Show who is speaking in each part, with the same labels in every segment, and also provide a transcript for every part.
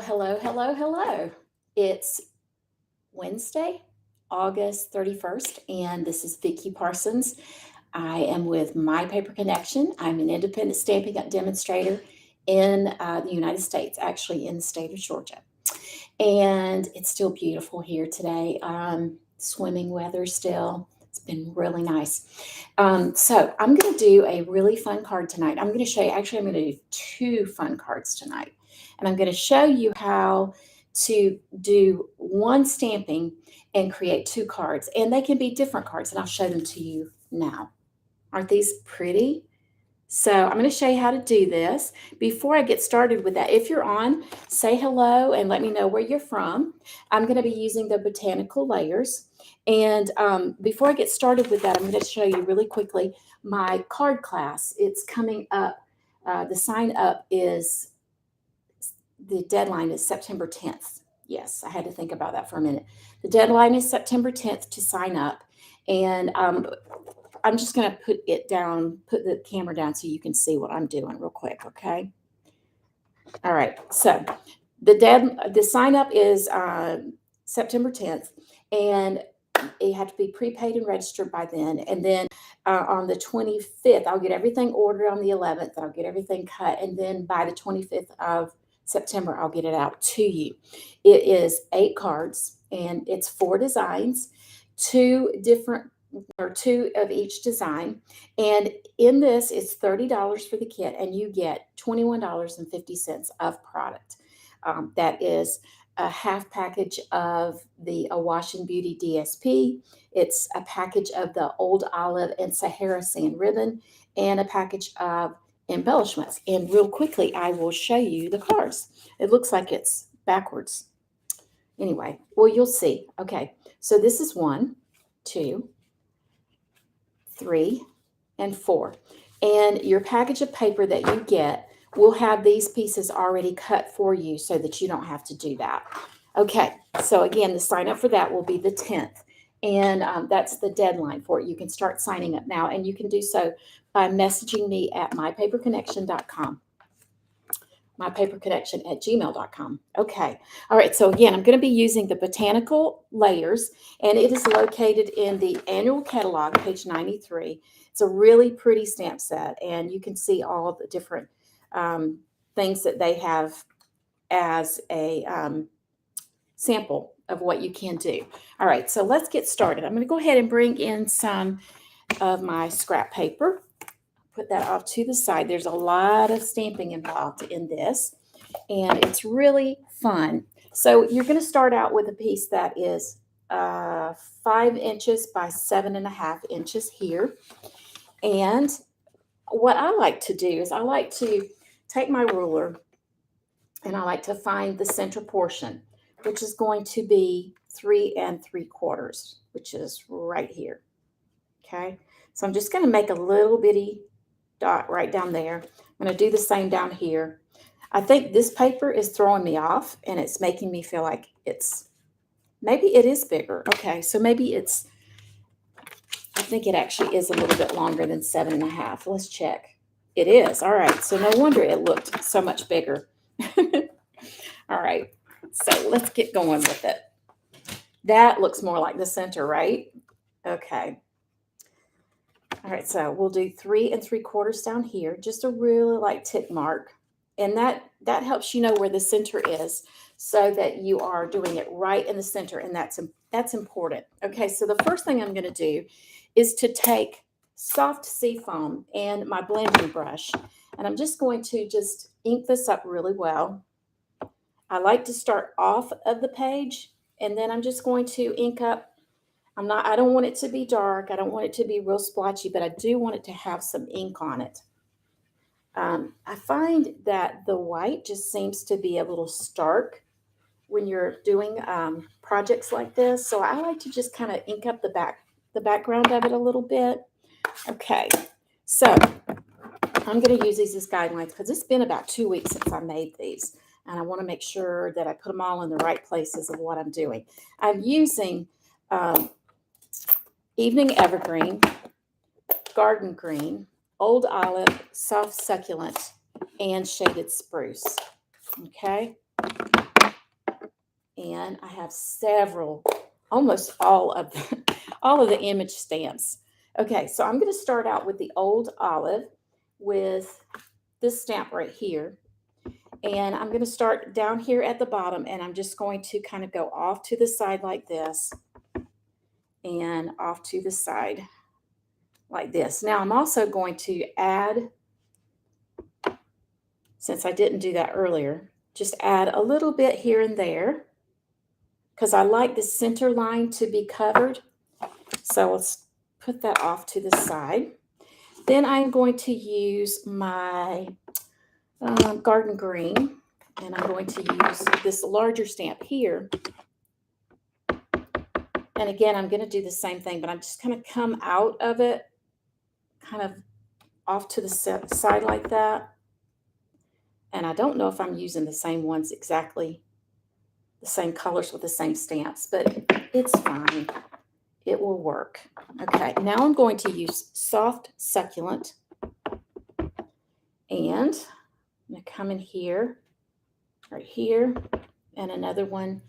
Speaker 1: Hello. It's Wednesday, August 31st, and this is Vicki Parsons. I am with My Paper Connection. I'm an independent stamping demonstrator in the United States, actually in the state of Georgia. And it's still beautiful here today. Swimming weather still. It's been really nice. So I'm going to do a really fun card tonight. I'm going to show you, actually, I'm going to do two fun cards tonight. And I'm going to show you how to do one stamping and create two cards. And they can be different cards, and I'll show them to you now. Aren't these pretty? So I'm going to show you how to do this. Before I get started with that, if you're on, say hello and let me know where you're from. I'm going to be using the Botanical Layers. And before I get started with that, I'm going to show you really quickly my card class. It's coming up. The sign up is, the deadline is September 10th. Yes, I had to think about that for a minute. The deadline is September 10th to sign up. And I'm just going to put the camera down so you can see what I'm doing real quick, okay? All right, so the sign up is September 10th, and you have to be prepaid and registered by then. And then on the 25th, I'll get everything ordered on the 11th, I'll get everything cut, and then by the 25th of September, I'll get it out to you. It is 8 cards, and it's 4 designs, 2 of each design. And in this, it's $30 for the kit, and you get $21.50 of product. That is a half package of the Awash and Beauty DSP. It's a package of the Old Olive and Sahara Sand ribbon, and a package of embellishments. And real quickly, I will show you the cards. It looks like it's backwards. Anyway, well, you'll see. Okay, so this is 1, 2, 3, and 4. And your package of paper that you get will have these pieces already cut for you so that you don't have to do that. Okay, so again, the sign up for that will be the 10th. And that's the deadline for it. You can start signing up now, and you can do so by messaging me at mypaperconnection.com. mypaperconnection@gmail.com. Okay. All right. So again, I'm going to be using the Botanical Layers, and it is located in the annual catalog, page 93. It's a really pretty stamp set, and you can see all the different things that they have as a sample of what you can do. All right. So let's get started. I'm going to go ahead and bring in some of my scrap paper. Put that off to the side. There's a lot of stamping involved in this, and it's really fun. So you're going to start out with a piece that is 5 inches by 7.5 inches here. And what I like to do is I like to take my ruler, and I like to find the center portion, which is going to be 3 3/4, which is right here. Okay, so I'm just going to make a little bitty dot right down there. I'm going to do the same down here. I think this paper is throwing me off, and it's making me feel like maybe it is bigger. Okay, so maybe I think it actually is a little bit longer than 7.5. Let's check. It is. All right, so no wonder it looked so much bigger. All right, so let's get going with it. That looks more like the center, right? Okay. All right, so we'll do 3 3/4 down here, just a really light tick mark. And that helps you know where the center is, so that you are doing it right in the center, and that's important. Okay, so the first thing I'm going to do is to take soft seafoam and my blending brush, and I'm just going to just ink this up really well. I like to start off of the page, and then I'm just going to ink up. I don't want it to be dark. I don't want it to be real splotchy, but I do want it to have some ink on it. I find that the white just seems to be a little stark when you're doing projects like this. So I like to just kind of ink up the background of it a little bit. Okay, so I'm going to use these as guidelines because it's been about 2 weeks since I made these, and I want to make sure that I put them all in the right places of what I'm doing. I'm using Evening Evergreen, Garden Green, Old Olive, Soft Succulent, and Shaded Spruce. Okay. and I have several, almost all of all of the image stamps. Okay, so I'm going to start out with the old olive with this stamp right here. And I'm going to start down here at the bottom, and I'm just going to kind of go off to the side like this and off to the side like this. Now I'm also going to add, since I didn't do that earlier, just add a little bit here and there because I like the center line to be covered. So let's put that off to the side. Then I'm going to use my garden green, and I'm going to use this larger stamp here. And again, I'm going to do the same thing, but I'm just going to come out of it, kind of off to the side like that. And I don't know if I'm using the same ones exactly, the same colors with the same stamps, but it's fine. It will work. Okay, now I'm going to use Soft Succulent. And I'm going to come in here, right here, and another one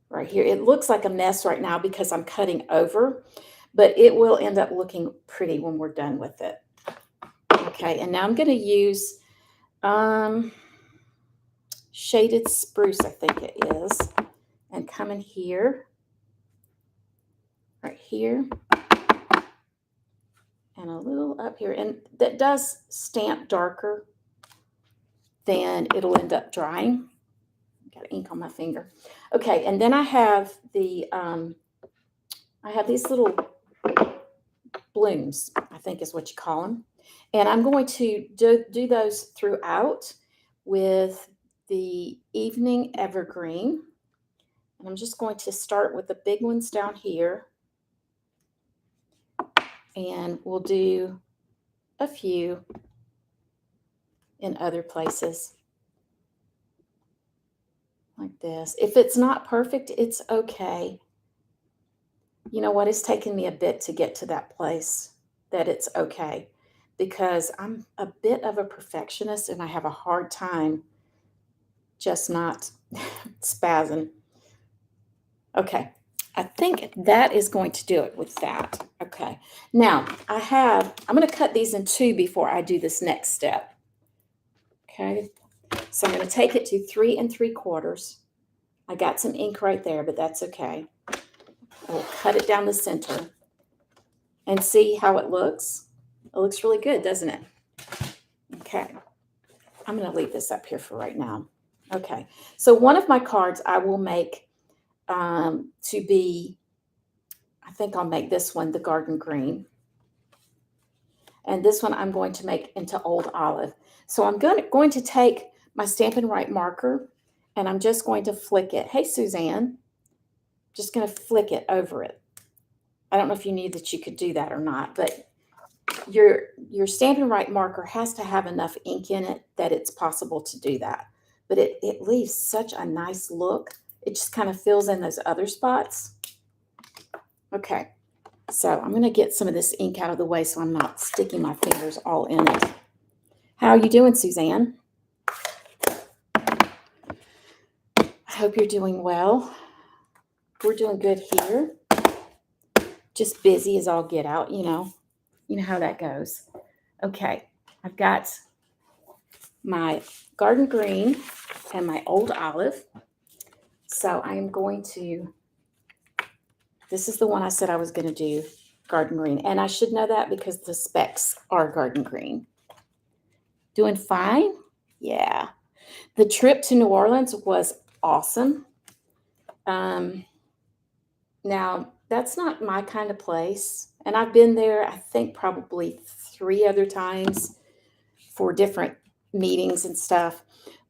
Speaker 1: right here. It looks like a mess right now because I'm cutting over, but it will end up looking pretty when we're done with it. Okay, and now I'm going to use Shaded Spruce, I think it is, and come in here, right here, and a little up here. And that does stamp darker than it'll end up drying. Got ink on my finger. Okay, and then I have the I have these little blooms, I think is what you call them. And I'm going to do those throughout with the Evening Evergreen. And I'm just going to start with the big ones down here. And we'll do a few in other places. Like this. If it's not perfect, it's okay. You know what? It's taken me a bit to get to that place that it's okay, because I'm a bit of a perfectionist and I have a hard time just not spazzing. Okay, I think that is going to do it with that. Okay, now I'm going to cut these in two before I do this next step. Okay, so I'm going to take it to 3 3/4. I got some ink right there, but that's okay. I'll cut it down the center and see how it looks. It looks really good, doesn't it? Okay, I'm going to leave this up here for right now. Okay, so one of my cards I will make to be, I think I'll make this one the garden green. And this one I'm going to make into old olive. So I'm going to take my Stampin' Write marker, and I'm just going to flick it. Hey, Suzanne. Just going to flick it over it. I don't know if you knew that you could do that or not, but your Stampin' Write marker has to have enough ink in it that it's possible to do that. But it leaves such a nice look. It just kind of fills in those other spots. Okay, so I'm going to get some of this ink out of the way so I'm not sticking my fingers all in it. How are you doing, Suzanne? I hope you're doing well. We're doing good here. Just busy as all get out, you know how that goes. Okay, I've got my garden green and my old olive. So I am going to, this is the one I said I was going to do, garden green. And I should know that because the specs are garden green. Doing fine? Yeah. The trip to New Orleans was awesome. Now, that's not my kind of place. And I've been there, I think, probably 3 other times for different meetings and stuff.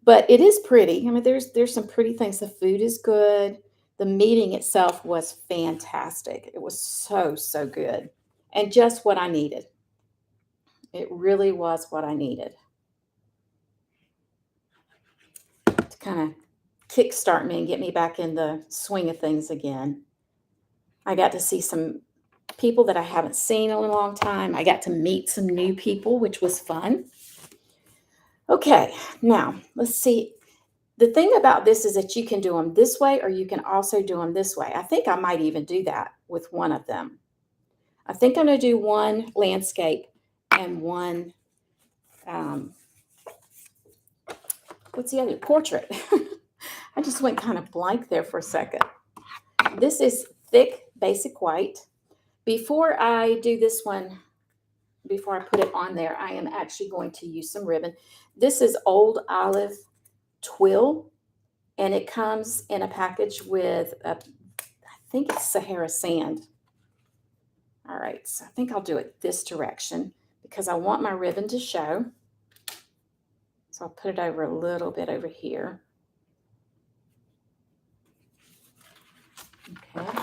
Speaker 1: But it is pretty. I mean, there's some pretty things. The food is good. The meeting itself was fantastic. It was so, so good. And just what I needed. It really was what I needed to kind of kickstart me and get me back in the swing of things again. I got to see some people that I haven't seen in a long time. I got to meet some new people, which was fun. Okay, now let's see. The thing about this is that you can do them this way or you can also do them this way. I think I might even do that with one of them. I think I'm going to do one landscape and one, what's the other? Portrait. I just went kind of blank there for a second. This is thick basic white. Before I do this one, before I put it on there, I am actually going to use some ribbon. This is Old Olive Twill, and it comes in a package with, I think it's Sahara Sand. All right, so I think I'll do it this direction because I want my ribbon to show. So I'll put it over a little bit over here. Okay.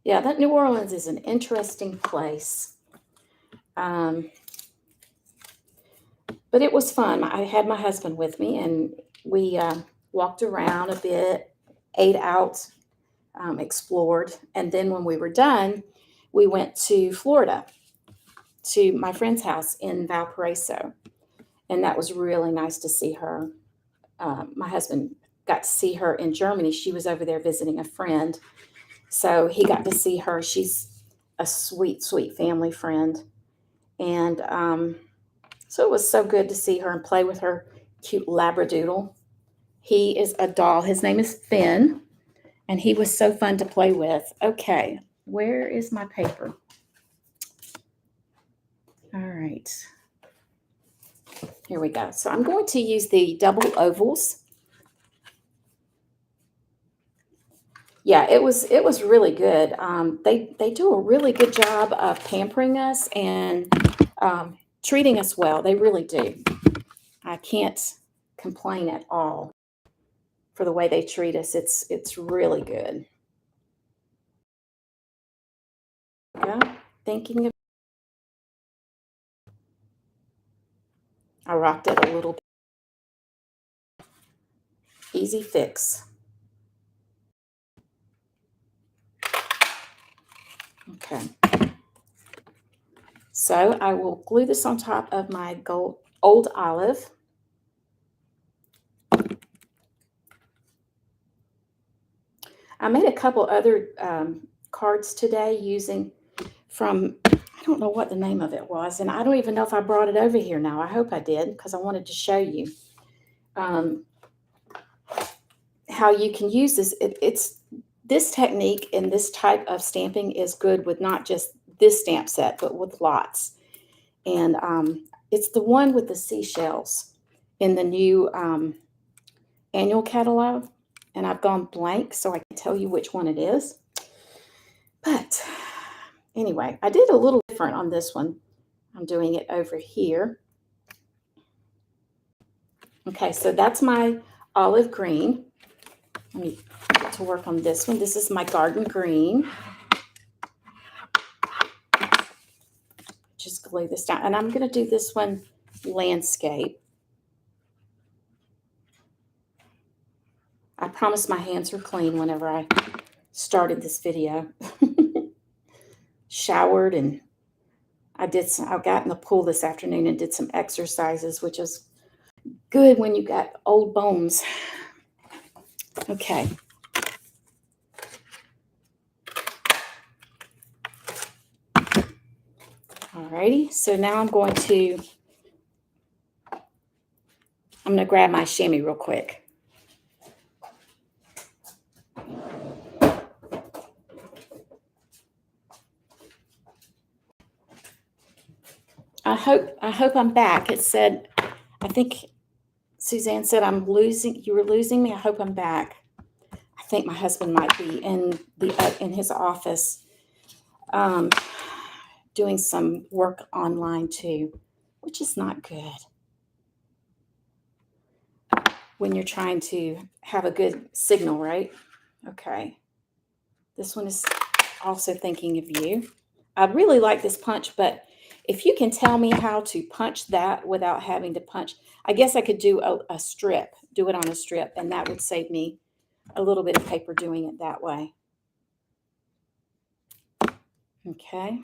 Speaker 1: Yeah, that New Orleans is an interesting place. But it was fun. I had my husband with me, and we walked around a bit, ate out, explored. And then when we were done, we went to Florida to my friend's house in Valparaiso. And that was really nice to see her. My husband got to see her in Germany. She was over there visiting a friend. So he got to see her. She's a sweet, sweet family friend. And so it was so good to see her and play with her cute Labradoodle. He is a doll. His name is Finn. And he was so fun to play with. Okay, where is my paper? All right. Here we go. So I'm going to use the double ovals. Yeah, it was really good. They do a really good job of pampering us and treating us well. They really do. I can't complain at all for the way they treat us. It's really good. Yeah, thinking of, I rocked it a little bit. Easy fix. Okay. So I will glue this on top of my old olive. I made a couple other cards today using from, I don't know what the name of it was, and I don't even know if I brought it over here now. I hope I did because I wanted to show you how you can use this. It's this technique and this type of stamping is good with not just this stamp set, but with lots. And it's the one with the seashells in the new annual catalog. And I've gone blank, so I can tell you which one it is. But anyway, I did a little different on this one. I'm doing it over here. Okay, so that's my olive green. Let me get to work on this one. This is my garden green. Just glue this down. And I'm going to do this one landscape. I promise my hands were clean whenever I started this video. Showered, and I got in the pool this afternoon and did some exercises, which is good when you got old bones. Okay. Alrighty, so now I'm going to grab my chamois real quick. I hope I'm back. It said, I think Suzanne said you were losing me. I hope I'm back. I think my husband might be in his office doing some work online too, which is not good when you're trying to have a good signal, right? Okay. This one is also thinking of you. I really like this punch, but if you can tell me how to punch that without having to punch, I guess I could do a strip, do it on a strip, and that would save me a little bit of paper doing it that way. Okay.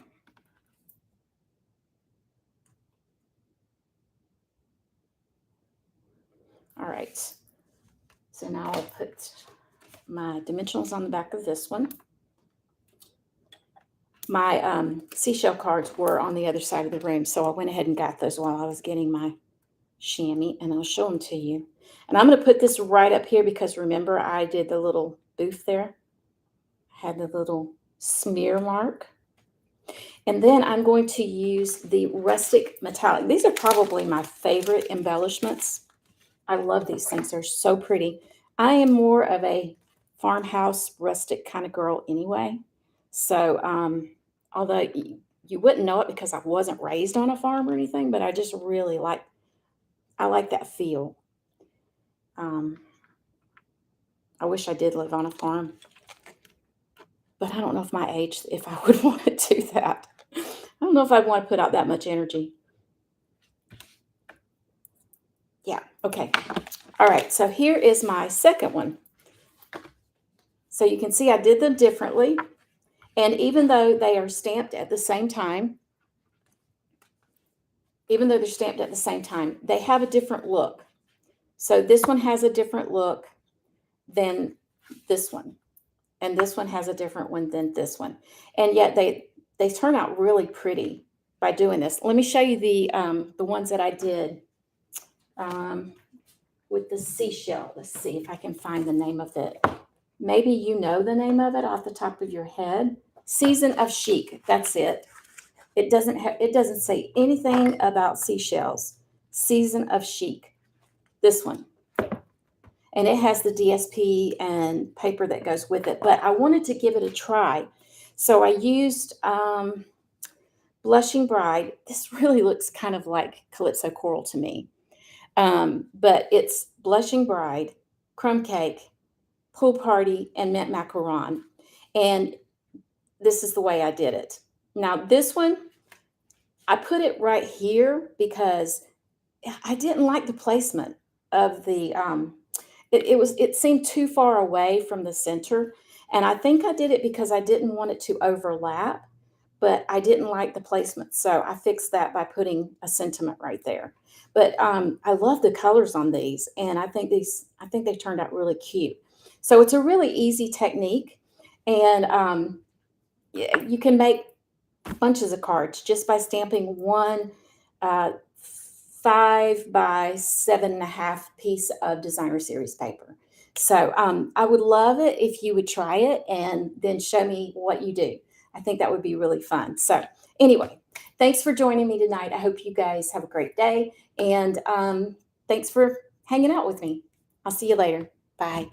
Speaker 1: All right. So now I'll put my dimensionals on the back of this one. My seashell cards were on the other side of the room, so I went ahead and got those while I was getting my chamois, and I'll show them to you. And I'm going to put this right up here because remember I did the little booth there. I had the little smear mark. And then I'm going to use the rustic metallic. These are probably my favorite embellishments. I love these things. They're so pretty. I am more of a farmhouse rustic kind of girl anyway. So, although you wouldn't know it because I wasn't raised on a farm or anything, but I just really I like that feel. Um, I wish I did live on a farm, but I don't know if my age, if I would want to do that. I don't know if I'd want to put out that much energy. Yeah, okay. All right, so here is my second one. So you can see I did them differently. And even though they are stamped at the same time, they have a different look. So this one has a different look than this one. And this one has a different one than this one. And yet they turn out really pretty by doing this. Let me show you the ones that I did with the seashell. Let's see if I can find the name of it. Maybe you know the name of it off the top of your head. Season of Chic. That's it. It doesn't say anything about seashells. Season of Chic. This one. And it has the DSP and paper that goes with it. But I wanted to give it a try. So I used Blushing Bride. This really looks kind of like Calypso Coral to me. But it's Blushing Bride, Crumb Cake, Pool Party, and Mint Macaron. And this is the way I did it. Now this one, I put it right here because I didn't like the placement of the, it seemed too far away from the center. And I think I did it because I didn't want it to overlap, but I didn't like the placement. So I fixed that by putting a sentiment right there. But I love the colors on these, and I think they turned out really cute. So it's a really easy technique, and you can make bunches of cards just by stamping one 5 by 7.5 piece of designer series paper. So I would love it if you would try it and then show me what you do. I think that would be really fun. So anyway, thanks for joining me tonight. I hope you guys have a great day, and thanks for hanging out with me. I'll see you later. Bye.